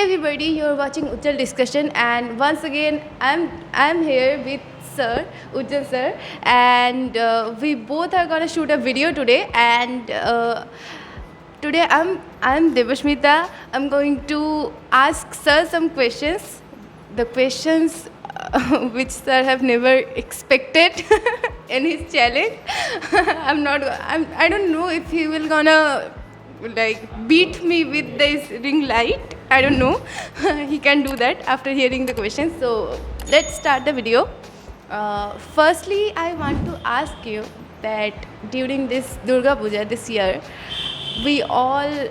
everybody, you're watching Ujjal Discussion, and once again I'm here with Sir Ujjal Sir, and we both are gonna shoot a video today. And today I'm Devashmita. I'm going to ask Sir some questions. The questions which Sir have never expected in his challenge. I don't know if he will gonna like beat me with this ring light. I don't know. He can do that after hearing the questions. So let's start the video. Firstly, I want to ask you that during this Durga Puja this year, we all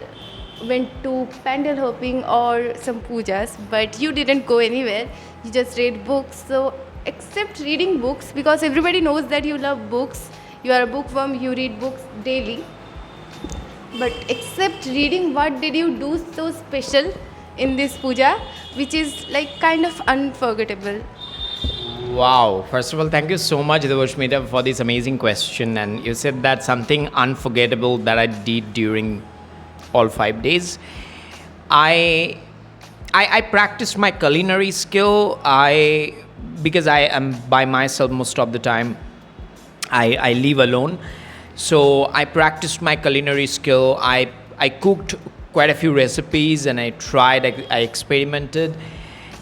went to pandal hopping or some pujas, but you didn't go anywhere. You just read books. So except reading books, because everybody knows that you love books, you are a bookworm, you read books daily. But except reading, what did you do so special in this puja, which is like kind of unforgettable? Wow. First of all, thank you so much, Devashmita, for this amazing question. And you said that something unforgettable that I did during all 5 days. I practiced my culinary skill. Because I am by myself most of the time. I live alone. So I practiced my culinary skill. I cooked quite a few recipes and I tried, I experimented.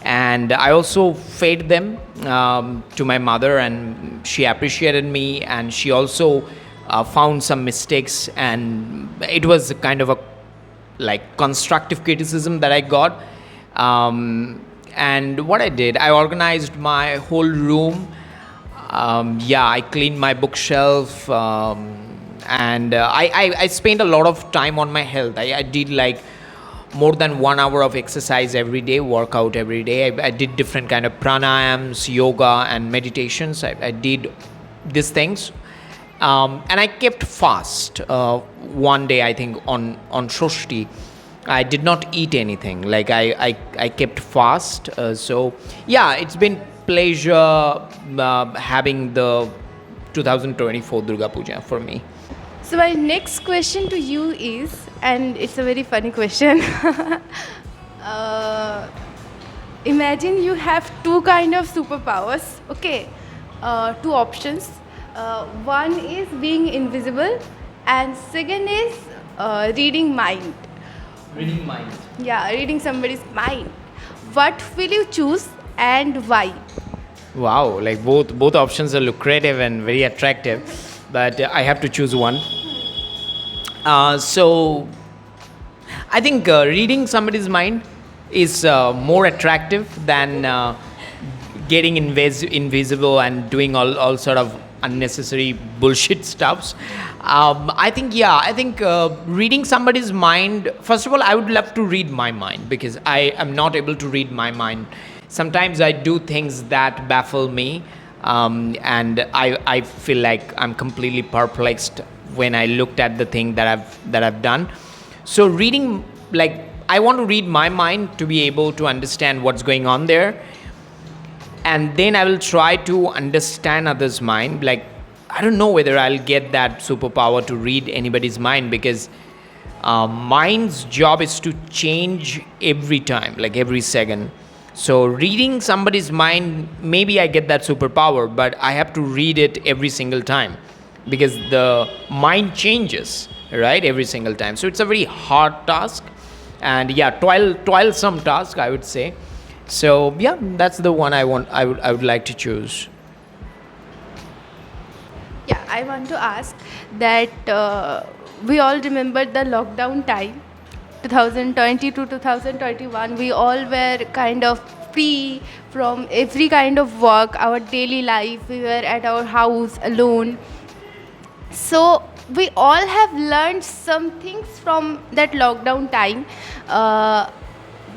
And I also fed them to my mother, and she appreciated me, and she also found some mistakes, and it was kind of a like constructive criticism that I got. And what I did, I organized my whole room. I cleaned my bookshelf, and I spent a lot of time on my health. I did like more than 1 hour of exercise every day, workout every day. I did different kind of pranayams, yoga, and meditations. I did these things, and I kept fast. One day, I think on Shoshti, I did not eat anything. Like I kept fast. It's been pleasure having the 2024 Durga Puja for me. So my next question to you is, and it's a very funny question. Imagine you have two kind of superpowers. Okay, two options. One is being invisible, and second is reading mind. Reading mind. Yeah, reading somebody's mind. What will you choose and why? Wow, like both options are lucrative and very attractive, but I have to choose one. So I think reading somebody's mind is more attractive than getting invisible and doing all sort of unnecessary bullshit stuffs. I think reading somebody's mind. First of all, I would love to read my mind because I am not able to read my mind. Sometimes I do things that baffle me, and I feel like I'm completely perplexed when I looked at the thing that I've done. So reading, like, I want to read my mind to be able to understand what's going on there, and then I will try to understand others' mind. Like, I don't know whether I'll get that superpower to read anybody's mind, because mind's job is to change every time, like every second. So reading somebody's mind, maybe I get that superpower, but I have to read it every single time because the mind changes, right, every single time. So it's a very hard task, and toilsome task, I would say. So that's the one I would like to choose. Yeah, I want to ask that we all remember the lockdown time, 2020 to 2021. We all were kind of free from every kind of work, our daily life. We were at our house alone. So we all have learned some things from that lockdown time.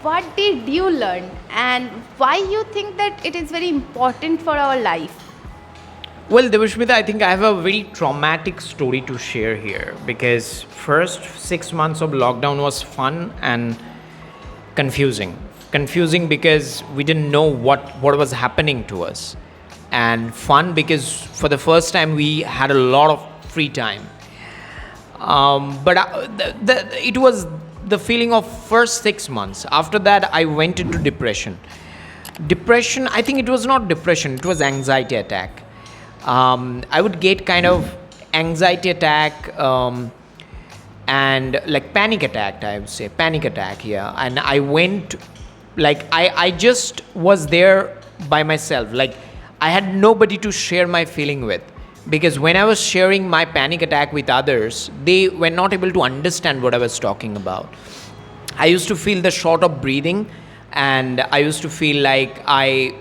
What did you learn, and why you think that it is very important for our life? Well, Devashmita, I think I have a very traumatic story to share here, because first 6 months of lockdown was fun and confusing. Confusing because we didn't know what was happening to us, and fun because for the first time we had a lot of free time. But it was the feeling of first 6 months. After that, I went into depression. Depression, I think it was not depression, it was anxiety attack. I would get kind of anxiety attack, and like panic attack, I would say panic attack. Yeah. And I went, like, I just was there by myself. Like, I had nobody to share my feeling with, because when I was sharing my panic attack with others, they were not able to understand what I was talking about. I used to feel the short of breathing, and I used to feel like I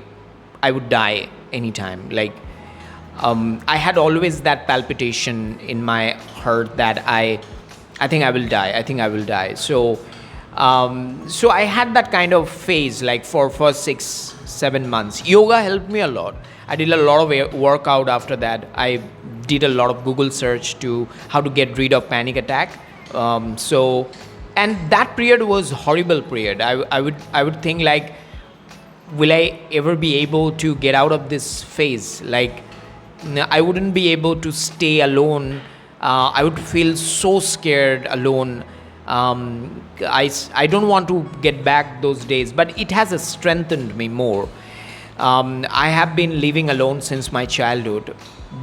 would die anytime. Like, I had always that palpitation in my heart that I think I will die. I think I will die. So I had that kind of phase, like for first 6-7 months. Yoga helped me a lot. I did a lot of workout after that. I did a lot of Google search to how to get rid of panic attack. And that period was horrible period. I would think like, will I ever be able to get out of this phase? Like, I wouldn't be able to stay alone. I would feel so scared alone. I don't want to get back those days, but it has strengthened me more. I have been living alone since my childhood,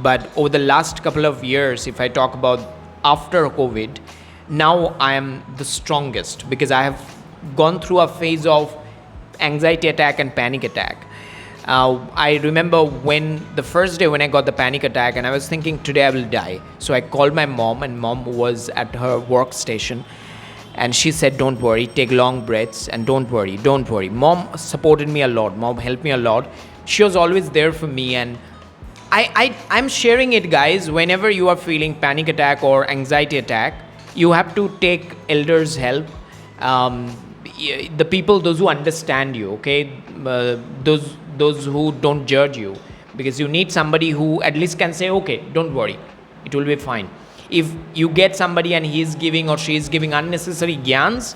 but over the last couple of years, if I talk about after COVID, now I am the strongest because I have gone through a phase of anxiety attack and panic attack. I remember when the first day when I got the panic attack, and I was thinking today I will die. So I called my mom, and mom was at her workstation, and she said, "Don't worry, take long breaths, and don't worry, don't worry." Mom supported me a lot. Mom helped me a lot. She was always there for me, and I'm sharing it, guys. Whenever you are feeling panic attack or anxiety attack, you have to take elders' help. The people, those who understand you, okay, those who don't judge you, because you need somebody who at least can say, okay, don't worry, it will be fine. If you get somebody and he is giving or she is giving unnecessary gyans,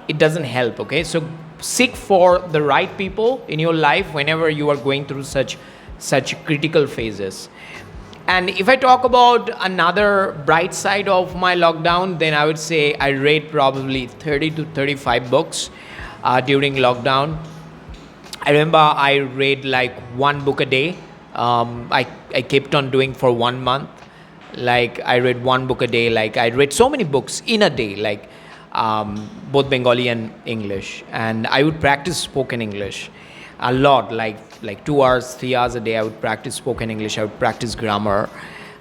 it doesn't help. Okay, so seek for the right people in your life whenever you are going through such critical phases. And if I talk about another bright side of my lockdown, then I would say I read probably 30 to 35 books during lockdown. I remember I read like one book a day. I kept on doing for 1 month. Like, I read one book a day. Like, I read so many books in a day, like both Bengali and English. And I would practice spoken English a lot, like 2 hours, 3 hours a day. I would practice spoken English. I would practice grammar.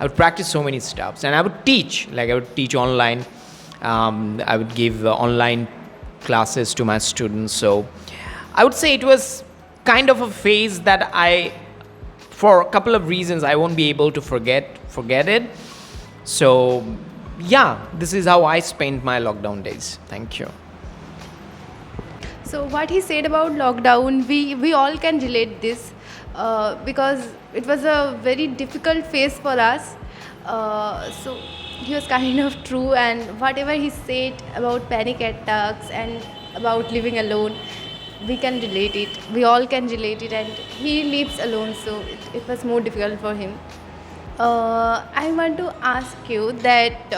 I would practice so many stuffs. And I would teach. Like, I would teach online. I would give online classes to my students. So I would say it was kind of a phase that for a couple of reasons, I won't be able to forget it. So yeah, this is how I spent my lockdown days. Thank you. So what he said about lockdown, we all can relate this because it was a very difficult phase for us. So he was kind of true, and whatever he said about panic attacks and about living alone, we can relate it. We all can relate it, and he lives alone, so it was more difficult for him. I want to ask you that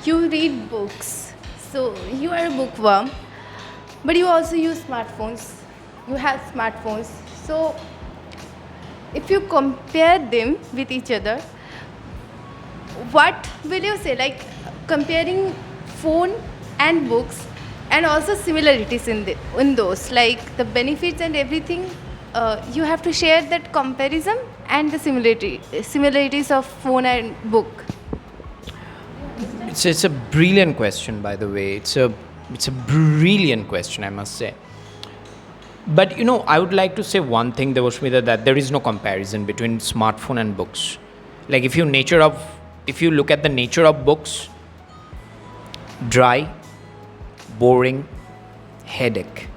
you read books, so you are a bookworm, but you also use smartphones. You have smartphones, so if you compare them with each other, what will you say? Like, comparing phone and books, and also similarities in those, like the benefits and everything. You have to share that comparison and the similarities of phone and book. It's a brilliant question, by the way. It's a brilliant question, I must say. But I would like to say one thing, Devashmita, that there is no comparison between smartphone and books. Like, if you look at the nature of books, dry, boring, headache.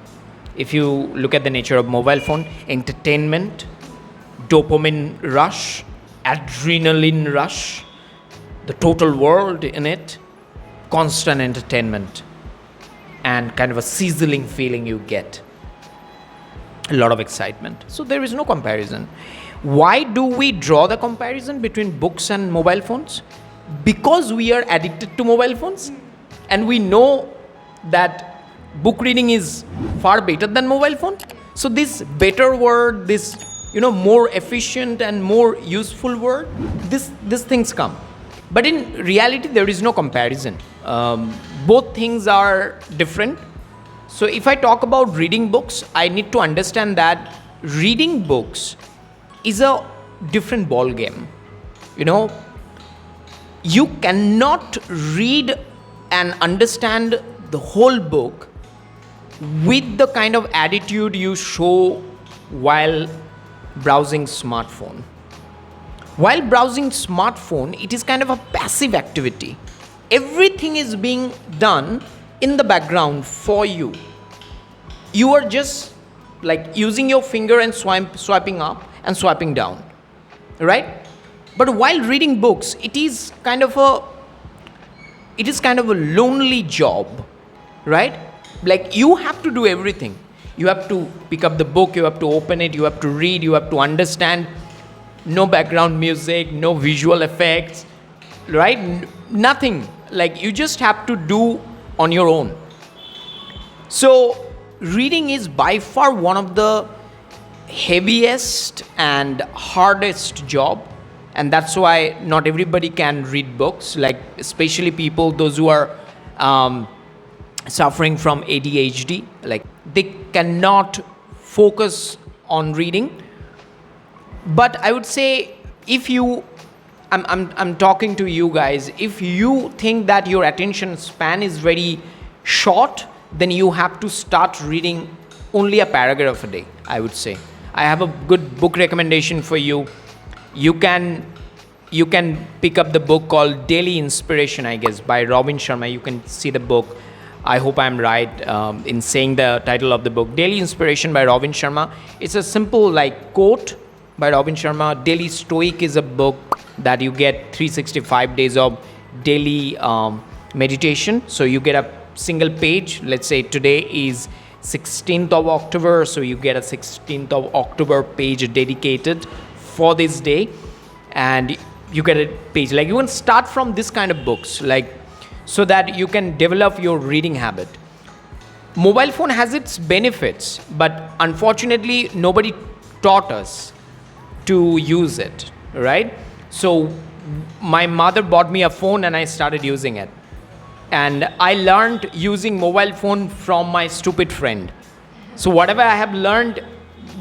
If you look at the nature of mobile phone, entertainment, dopamine rush, adrenaline rush, the total world in it, constant entertainment, and kind of a sizzling feeling you get. A lot of excitement. So there is no comparison. Why do we draw the comparison between books and mobile phones? Because we are addicted to mobile phones. and we know that book reading is far better than mobile phone. So this better word, this more efficient and more useful word, these things come. But in reality, there is no comparison. Both things are different. So if I talk about reading books, I need to understand that reading books is a different ball game. You cannot read and understand the whole book with the kind of attitude you show while browsing smartphone. While browsing smartphone, it is kind of a passive activity. Everything is being done in the background for you. You are just like using your finger and swiping up and swiping down, right? But while reading books, it is kind of a lonely job, right? Like you have to do everything. You have to pick up the book, you have to open it, you have to read, you have to understand. No background music, no visual effects, right? Nothing. Like you just have to do on your own. So reading is by far one of the heaviest and hardest job, and that's why not everybody can read books, like especially people those who are suffering from ADHD, like they cannot focus on reading. But I would say, if you I'm talking to you guys, if you think that your attention span is very short, then you have to start reading only a paragraph a day, I would say. I have a good book recommendation for you. You can pick up the book called Daily Inspiration, I guess, by Robin Sharma. You can see the book. I hope I'm right in saying the title of the book. Daily Inspiration by Robin Sharma. It's a simple like quote by Robin Sharma. Daily Stoic is a book that you get 365 days of daily meditation. So you get a single page. Let's say today is 16th of October. So you get a 16th of October page dedicated for this day. And you get a page. Like you can start from this kind of books, like so that you can develop your reading habit. Mobile phone has its benefits, but unfortunately nobody taught us to use it, right? So my mother bought me a phone and I started using it. And I learned using mobile phone from my stupid friend. So whatever I have learned,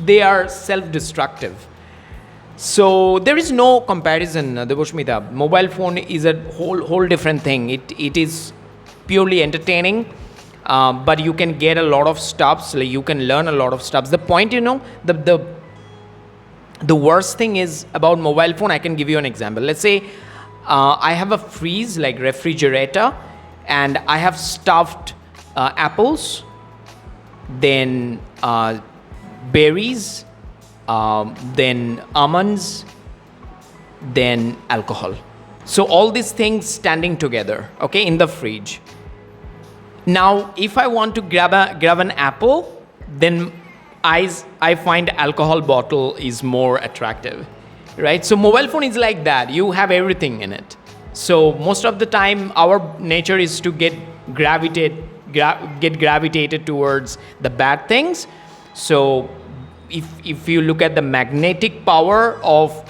they are self-destructive. So there is no comparison, Devoshmita. Mobile phone is a whole different thing. It is purely entertaining, but you can get a lot of stuff. Like you can learn a lot of stuff. The point, the worst thing is about mobile phone. I can give you an example. Let's say I have a freeze, like refrigerator, and I have stuffed apples, then berries, then almonds, then alcohol. So all these things standing together, okay, in the fridge. Now, if I want to grab an apple, then I find alcohol bottle is more attractive, right? So mobile phone is like that. You have everything in it. So most of the time, our nature is to get gravitated towards the bad things. So if you look at the magnetic power of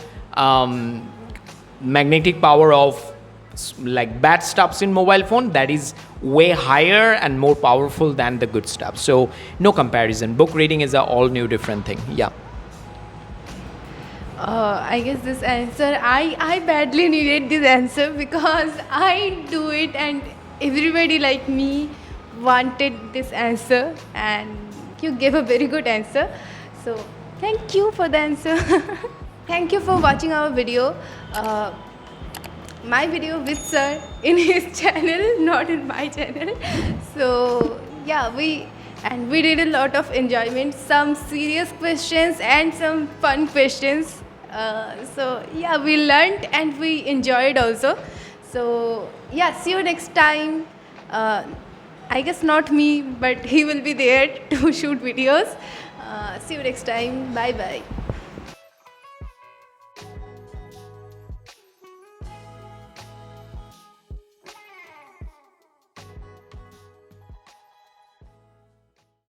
like bad stuffs in mobile phone, that is way higher and more powerful than the good stuff. So no comparison. Book reading is a all new different thing. Yeah. I guess this answer, I badly needed this answer because I do it and everybody like me wanted this answer, and you gave a very good answer. So thank you for the answer. Thank you for watching our video. My video with sir in his channel, not in my channel. So yeah, we did a lot of enjoyment, some serious questions and some fun questions. So yeah, we learned and we enjoyed also. So yeah, see you next time. I guess not me, but he will be there to shoot videos. See you next time. Bye bye.